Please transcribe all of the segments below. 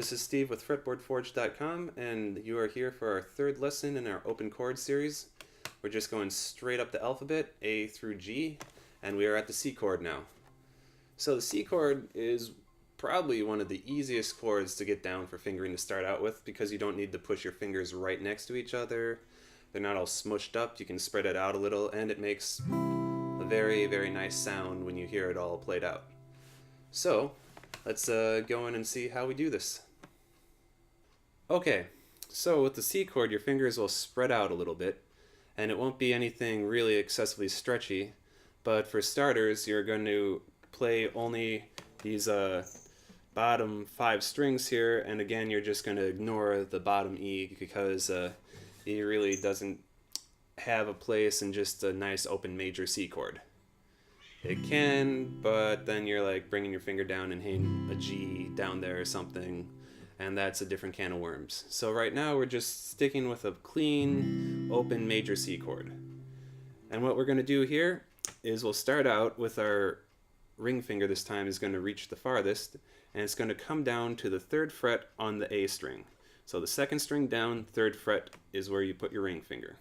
this is Steve with fretboardforge.com, and you are here for our third lesson in our Open Chord series. We're just going straight up the alphabet, A through G, and we are at the C chord now. So the C chord is probably one of the easiest chords to get down for fingering to start out with, because you don't need to push your fingers right next to each other. They're not all smushed up, you can spread it out a little, and it makes a very, very nice sound when you hear it all played out. So, let's go in and see how we do this. Okay, so with the C chord, your fingers will spread out a little bit, and it won't be anything really excessively stretchy, but for starters, you're going to play only these bottom 5 strings here, and again, you're just going to ignore the bottom E because E really doesn't have a place in just a nice open major C chord. It can, but then you're like bringing your finger down and hitting a G down there or something, and that's a different can of worms. So right now we're just sticking with a clean, open major C chord. And what we're going to do here is we'll start out with our ring finger. This time is going to reach the farthest, and it's going to come down to the 3rd fret on the A string. So the 2nd string down, 3rd fret is where you put your ring finger.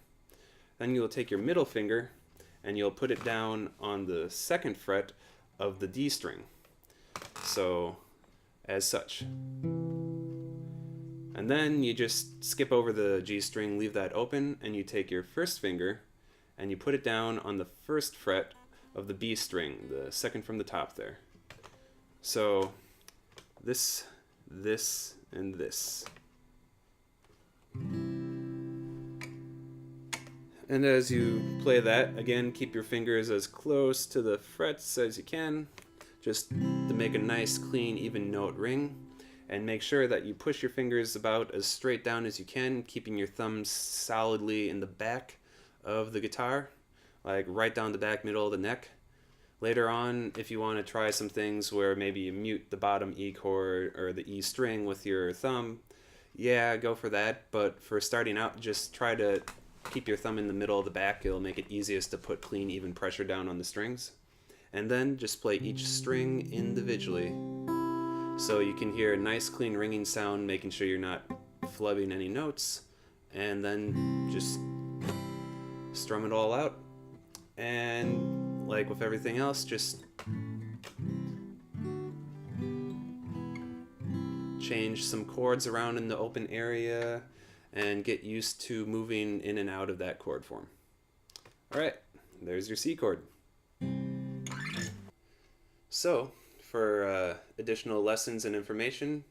Then you'll take your middle finger and you'll put it down on the 2nd fret of the D string. So, as such. And then you just skip over the G string, leave that open, and you take your 1st finger and you put it down on the 1st fret of the B string, the 2nd from the top there. So, this, and this. And as you play that, again, keep your fingers as close to the frets as you can, just to make a nice, clean, even note ring. And make sure that you push your fingers about as straight down as you can, keeping your thumbs solidly in the back of the guitar, like right down the back middle of the neck. Later on, if you want to try some things where maybe you mute the bottom E chord or the E string with your thumb, yeah, go for that. But for starting out, just try to keep your thumb in the middle of the back. It'll make it easiest to put clean, even pressure down on the strings. And then just play each string individually, so you can hear a nice, clean ringing sound, making sure you're not flubbing any notes. And then just strum it all out. And like with everything else, just change some chords around in the open area and get used to moving in and out of that chord form. Alright, there's your C chord. So, for additional lessons and information,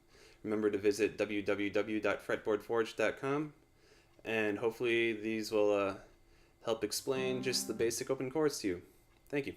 remember to visit www.fretboardforge.com, and hopefully these will help explain just the basic open chords to you. Thank you.